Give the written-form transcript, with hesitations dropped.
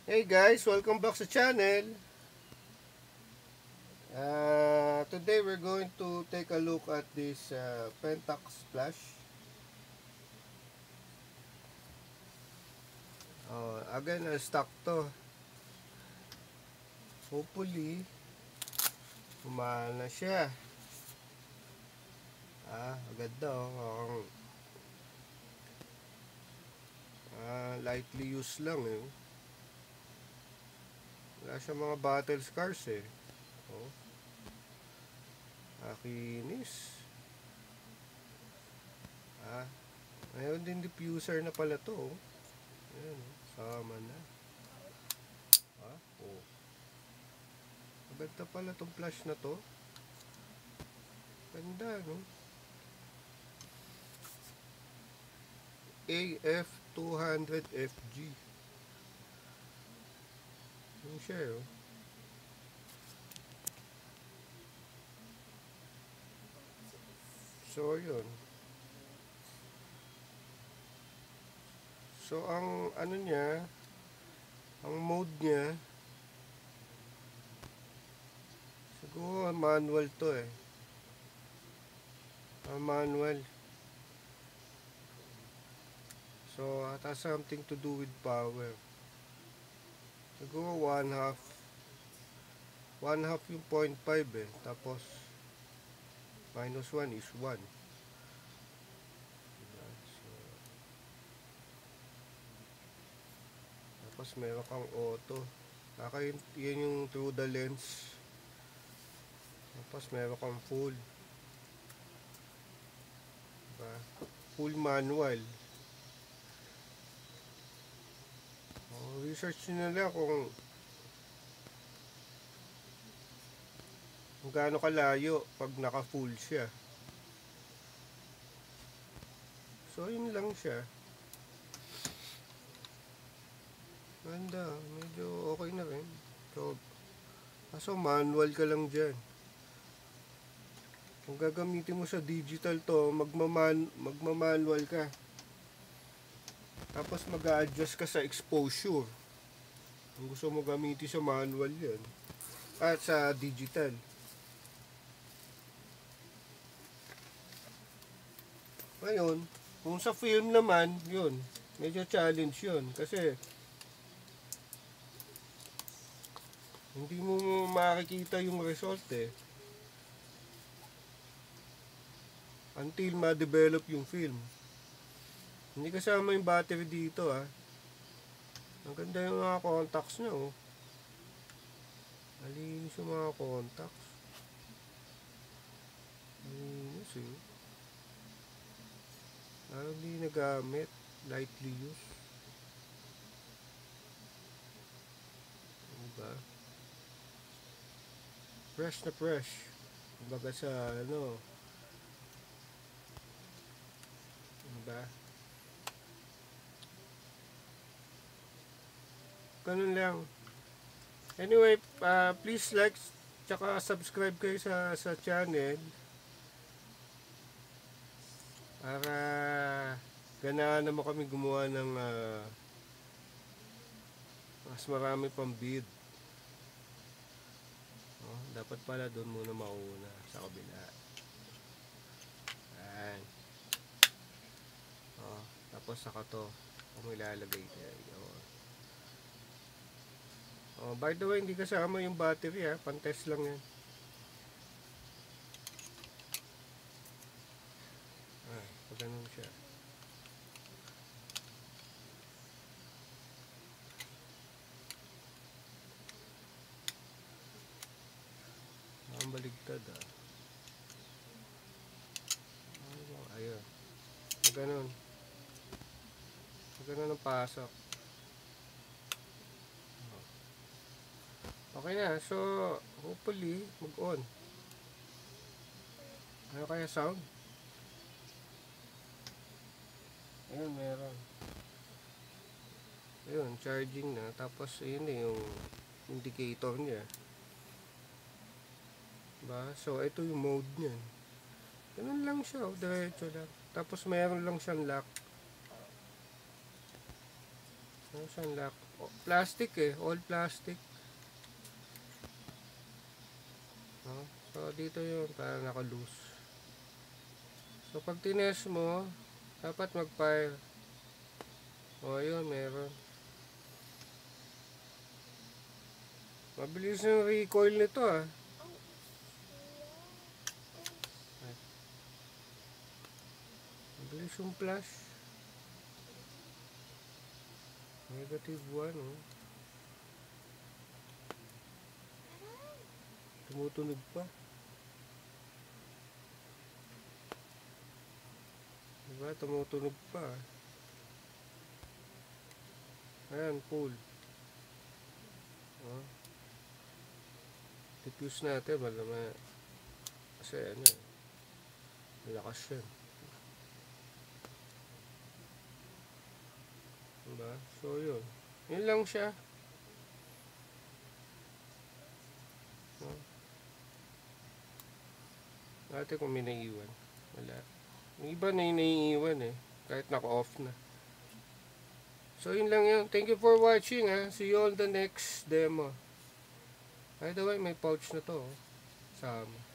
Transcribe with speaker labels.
Speaker 1: Hey guys, welcome back sa channel. Today we're going to take a look at this Pentax Splash. Again, stock to. Hopefully, umahal na siya. Agad daw. Lightly used lang eh. Wala siya mga battle scars eh. Oh, akinis. Ah, Mayroon din diffuser na pala to. Oh. Ayan, sama na. Oh. Maganda pala tong flash na to. Ganda, no? AF200FG. Yung siya, oh. So, yun. So, ang ano niya, ang mode niya, siguro manual to eh. Manual. So, it has something to do with power. Siguro one half yung 0.5 eh. Tapos, minus 1 is 1. So, tapos meron kang auto. Yun yung through the lens. Tapos meron kang full. Diba? Full manual. Research nyo na lang kung gaano kalayo pag naka full siya. So yun lang siya. Ganda, medyo okay na rin. So, kaso manual ka lang dyan. Kung gagamitin mo sa digital to, magmamanual ka. Tapos mag-a-adjust ka sa exposure. Kung gusto mo gamitin sa manual yan. At sa digital. Ngayon, kung sa film naman, yun. Medyo challenge yun. Kasi, hindi mo makikita yung result eh. Until ma-develop yung film. Hindi kasama yung battery dito ah. Ang ganda yung mga contacts niya oh. Malinis yung mga contacts. Malinis eh. Parang di nagamit. Lightly used. Diba? Fresh na fresh. Kumbaga sa ano. Diba? Ganun lang. Anyway, please like tsaka subscribe kayo sa channel para ganahan naman kami gumawa ng mas marami pang bid. Dapat pala doon muna mauna sa kabila. Ayan. Tapos saka to kung ilalagay tayo. By the way, hindi kasama yung battery ha. Pantest lang yan. Pag ganun siya. Ang baligtad ah. Ayun. Pag ganun. Pag ganun ang pasok. Okay na. So, hopefully, mag-on. Ano kaya sound? Ayun, meron. Ayun, charging na. Tapos, ayun na yung indicator niya. Diba? So, ito yung mode niya. Ganun lang siya. Diretso lang. Tapos, meron lang siyang lock. Saan lock? Oh, plastic eh. All plastic. Oh, so, dito yun. Para naka-loose. So, pag tines mo, dapat mag-fire. O, yun. Meron. Mabilis yung recoil nito ah. Mabilis yung flash. -1 oh. Tumutunog pa. Diba? Tumutunog pa. Ayan, full. Oh. Diffuse natin. Malamang. Kasi ano eh. Malakas yan. Diba? So yun. Yun lang siya. Oh. Dati kung may naiiwan. Wala. Yung iba na yung naiiwan eh. Kahit naka-off na. So yun lang yun. Thank you for watching ha. See you on the next demo. By the way, may pouch na to. Sama.